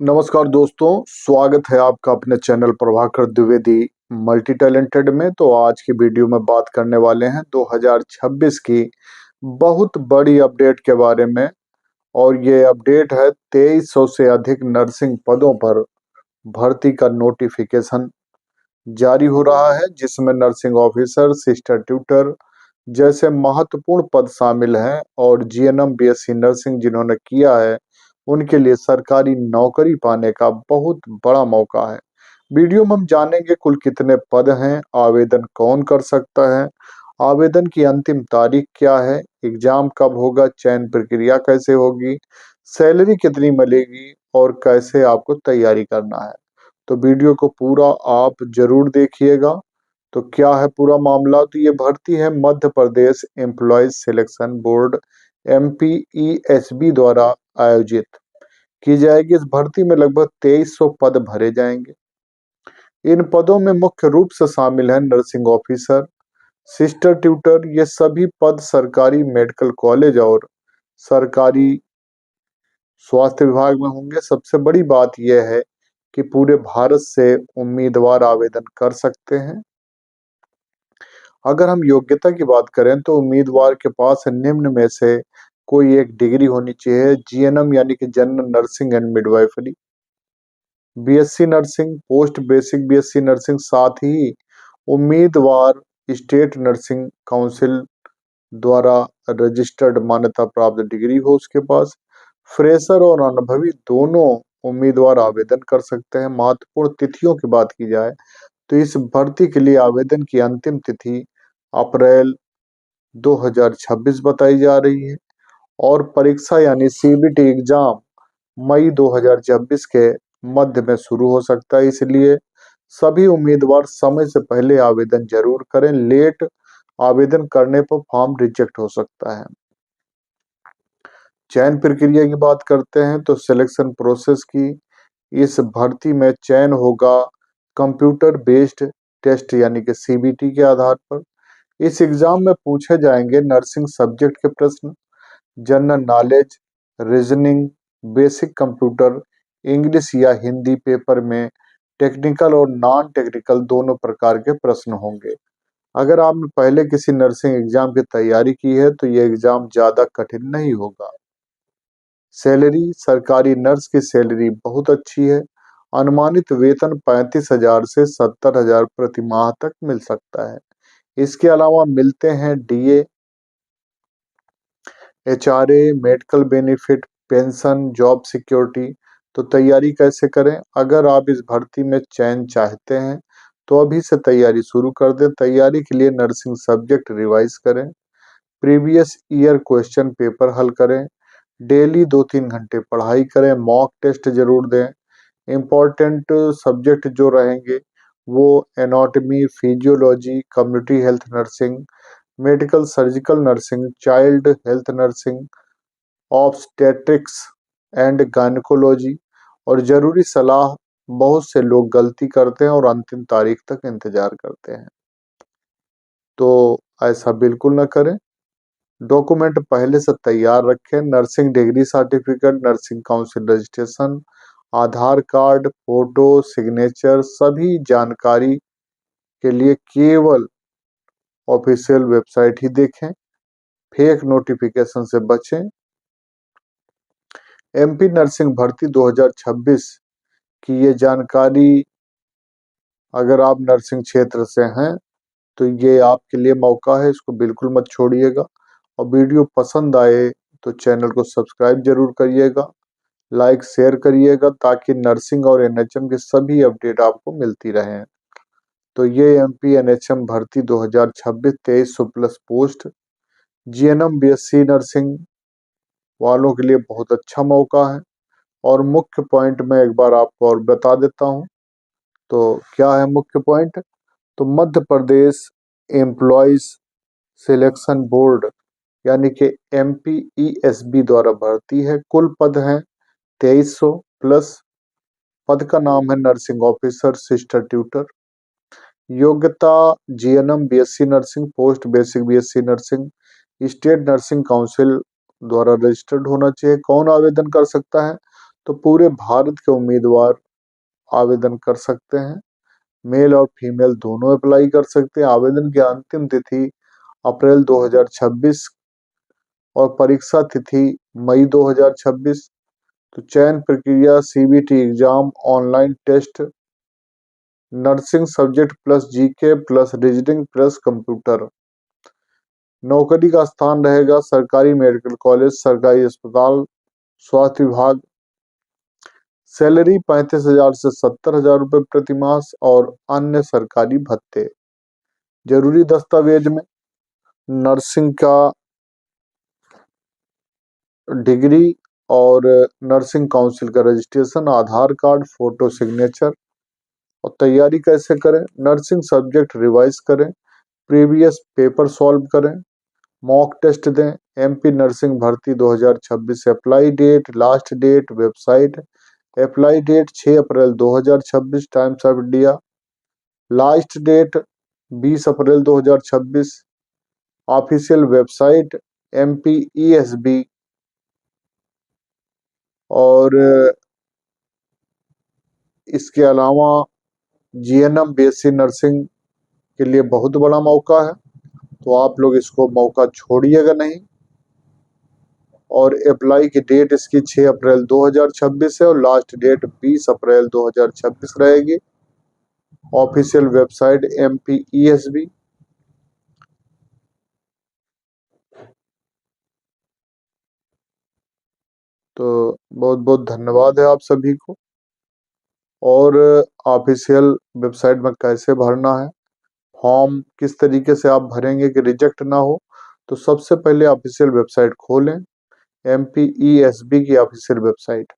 नमस्कार दोस्तों, स्वागत है आपका अपने channel Prabhakar Dwivedi multi talented में। तो आज की वीडियो में बात करने वाले हैं 2026 की बहुत बड़ी अपडेट के बारे में। और ये अपडेट है 2300 से अधिक नर्सिंग पदों पर भर्ती का नोटिफिकेशन जारी हो रहा है, जिसमें नर्सिंग ऑफिसर, सिस्टर ट्यूटर जैसे महत्वपूर्ण पद शामिल हैं। और जीएनएम बीएससी नर्सिंग जिन्होंने किया है उनके लिए सरकारी नौकरी पाने का बहुत बड़ा मौका है। वीडियो में हम जानेंगे कुल कितने पद हैं, आवेदन कौन कर सकता है, आवेदन की अंतिम तारीख क्या है, एग्जाम कब होगा, चयन प्रक्रिया कैसे होगी, सैलरी कितनी मिलेगी और कैसे आपको तैयारी करना है। तो वीडियो को पूरा आप जरूर देखिएगा। तो क्या है पूरा मामला? तो ये भर्ती है Madhya Pradesh employees selection board MPESB द्वारा आयोजित की जाएगी। इस भर्ती में लगभग 2300 पद भरे जाएंगे। इन पदों में मुख्य रूप से शामिल है नर्सिंग ऑफिसर, सिस्टर ट्यूटर। ये सभी पद सरकारी मेडिकल कॉलेज और सरकारी स्वास्थ्य विभाग में होंगे। सबसे बड़ी बात यह है कि पूरे भारत से उम्मीदवार आवेदन कर सकते हैं। अगर हम योग्यता की बात करें तो उम्मीदवार के पास निम्न में से कोई एक डिग्री होनी चाहिए। जीएनएम यानी कि general nursing and midwifery, BSc nursing, post basic BSc nursing, साथ ही उम्मीदवार स्टेट नर्सिंग काउंसिल द्वारा रजिस्टर्ड मान्यता प्राप्त डिग्री हो उसके पास। फ्रेशर और अनुभवी दोनों उम्मीदवार आवेदन कर सकते हैं। महत्वपूर्ण तिथियों की बात की जाए तो इस भर्ती के लिए आवेदन की अंतिम तिथि अप्रैल 2026 बताई जा रही है और परीक्षा यानी सीबीटी एग्जाम मई 2026 के मध्य में शुरू हो सकता है। इसलिए सभी उम्मीदवार समय से पहले आवेदन जरूर करें। लेट आवेदन करने पर फॉर्म रिजेक्ट हो सकता है। चयन प्रक्रिया की बात करते हैं तो सिलेक्शन प्रोसेस की इस भर्ती में चयन होगा कंप्यूटर बेस्ड टेस्ट यानी कि सीबीटी के आधार पर। इस एग्जाम में पूछे जाएंगे नर्सिंग सब्जेक्ट के प्रश्न, general knowledge, reasoning, basic computer, English या हिंदी। पेपर में टेक्निकल और नॉन टेक्निकल दोनों प्रकार के प्रश्न होंगे। अगर आपने पहले किसी नर्सिंग एग्जाम की तैयारी की है तो ये एग्जाम ज्यादा कठिन नहीं होगा। सैलरी, सरकारी नर्स की सैलरी बहुत अच्छी है। अनुमानित वेतन 35,000 से 70,000 प्रति माह तक मिल सकता है। इसके अलावा मिलते हैं DA, HRA, medical benefit, pension, job security. तो तैयारी कैसे करें? अगर आप इस भर्ती में चयन चाहते हैं तो अभी से तैयारी शुरू कर दें। तैयारी के लिए नर्सिंग सब्जेक्ट रिवाइज करें, प्रीवियस ईयर क्वेश्चन पेपर हल करें, डेली 2-3 घंटे पढ़ाई करें, मॉक टेस्ट जरूर दें। इम्पोर्टेंट सब्जेक्ट जो रहेंगे वो anatomy, physiology, community health nursing, medical surgical nursing, child health nursing, obstetrics and gynaecology. और जरूरी सलाह, बहुत से लोग गलती करते हैं और अंतिम तारीख तक इंतजार करते हैं, तो ऐसा बिल्कुल न करें। डॉक्यूमेंट पहले से तैयार रखें, nursing degree certificate, nursing council registration, Aadhaar card, photo, signature. सभी जानकारी के लिए केवल ऑफिशियल वेबसाइट ही देखें, फेक नोटिफिकेशन से बचें। एमपी नर्सिंग भर्ती 2026 की ये जानकारी, अगर आप नर्सिंग क्षेत्र से हैं तो ये आपके लिए मौका है, इसको बिल्कुल मत छोड़िएगा। और वीडियो पसंद आए तो चैनल को सब्सक्राइब जरूर करिएगा, लाइक शेयर करिएगा, ताकि नर्सिंग और एनएचएम की सभी अपडेट आपको मिलती रहें। तो ये एमपी एनएचएम भर्ती 2026 2300 plus post GNM BSc nursing वालों के लिए बहुत अच्छा मौका है। और मुख्य पॉइंट में एक बार आपको और बता देता हूं। तो क्या है मुख्य पॉइंट? तो Madhya Pradesh employees selection board यानी कि MPESB द्वारा भर्ती है। कुल पद हैं 2300 प्लस। पद का नाम है नर्सिंग ऑफिसर, सिस्टर ट्यूटर। योग्यता GNM BSc nursing, post basic BSc nursing, state nursing council द्वारा रजिस्टर्ड होना चाहिए। कौन आवेदन कर सकता है? तो पूरे भारत के उम्मीदवार आवेदन कर सकते हैं। मेल और फीमेल दोनों अप्लाई कर सकते हैं। आवेदन की अंतिम तिथि अप्रैल 2026 और परीक्षा तिथि मई 2026। तो चयन प्रक्रिया CBT exam, online test, nursing subject plus GK plus reasoning plus computer. नौकरी का स्थान रहेगा सरकारी मेडिकल कॉलेज, सरकारी अस्पताल, स्वास्थ्य विभाग। सैलरी 35,000 से 70,000 रुपये प्रति मास और अन्य सरकारी भत्ते। जरूरी दस्तावेज में नर्सिंग का डिग्री और नर्सिंग काउंसिल का registration, Aadhaar card, photo signature. और तैयारी कैसे करें? नर्सिंग सब्जेक्ट रिवाइज करें, प्रीवियस पेपर सॉल्व करें, मॉक टेस्ट दें। एमपी नर्सिंग भर्ती 2026 apply date, last date, website. Apply date 6 April 2026, Times of India. Last date 20 April 2026, official website MPESB। और इसके अलावा GNM BSc नर्सिंग के लिए बहुत बड़ा मौका है, तो आप लोग इसको मौका छोड़िएगा नहीं। और अप्लाई की डेट इसकी 6 अप्रैल 2026 है और लास्ट डेट 20 अप्रैल 2026 रहेगी। Official website MPESB। तो बहुत बहुत धन्यवाद है आप सभी को। और ऑफिशियल वेबसाइट में कैसे भरना है, फॉर्म किस तरीके से आप भरेंगे कि रिजेक्ट ना हो, तो सबसे पहले ऑफिशियल वेबसाइट खोलें। MPESB की ऑफिशियल वेबसाइट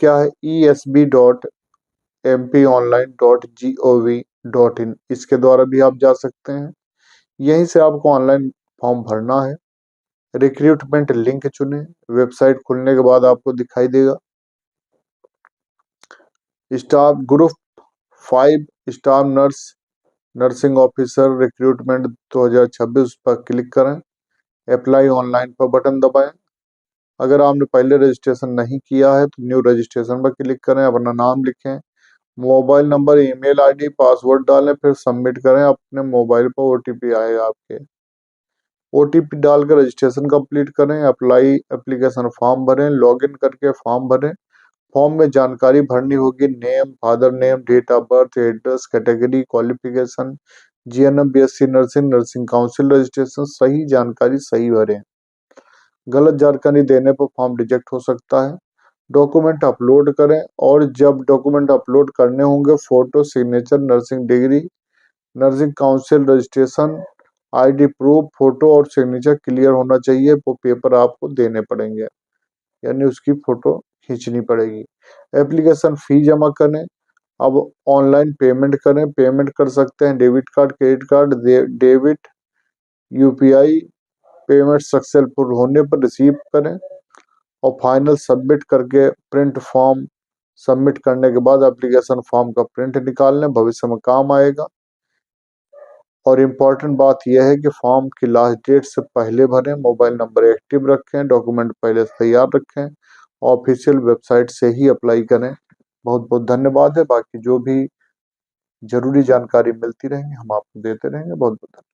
क्या है? esb.mponline.gov.in। इसके द्वारा भी आप जा सकते हैं। यहीं से आपको ऑनलाइन फॉर्म भरना है। रिक्रूटमेंट लिंक चुने। वेबसाइट खुलने के बाद आपको दिखाई देगा staff group 5 staff nurse nursing officer recruitment 2026 पर क्लिक करें। अप्लाई ऑनलाइन पर बटन दबाएं। अगर आपने पहले रजिस्ट्रेशन नहीं किया है तो न्यू रजिस्ट्रेशन पर क्लिक करें, अपना नाम लिखें, mobile number, email ID, password डालें, फिर सबमिट करें। अपने मोबाइल पर OTP आएगा आपके। OTP डालकर रजिस्ट्रेशन कंप्लीट करें। अप्लाई एप्लीकेशन फॉर्म भरें, लॉगिन करके फॉर्म भरें। फॉर्म में जानकारी भरनी होगी, name, father name, date of birth, address, category, qualification, GNM BSc nursing, nursing council registration. सही जानकारी सही भरें। गलत जानकारी देने पर फॉर्म रिजेक्ट हो सकता है। डॉक्यूमेंट अपलोड करें और जब डॉक्यूमेंट अपलोड करने होंगे, photo, signature, nursing degree, nursing council registration, ID proof, photo और सिग्नेचर क्लियर होना चाहिए। वो पेपर आपको देने पड़ेंगे, यानी उसकी फोटो खींचनी पड़ेगी। एप्लीकेशन फी जमा करें। अब ऑनलाइन पेमेंट करें। पेमेंट कर सकते हैं debit card, credit card, debit, UPI। Payment successful होने पर रिसीव करें और फाइनल सबमिट करके प्रिंट फॉर्म सबमिट करने के बाद एप्लीकेशन फॉर्म का प्रिंट निकाल लें, भविष्य में काम आएगा। और इम्पोर्टेंट बात यह है कि फॉर्म की लास्ट डेट से पहले भरें, मोबाइल नंबर एक्टिव रखें, डॉक्यूमेंट पहले से तैयार रखें, ऑफिशियल वेबसाइट से ही अप्लाई करें। बहुत बहुत धन्यवाद है। बाकी जो भी जरूरी जानकारी मिलती रहेंगी हम आपको देते रहेंगे। बहुत बहुत धन्यवाद।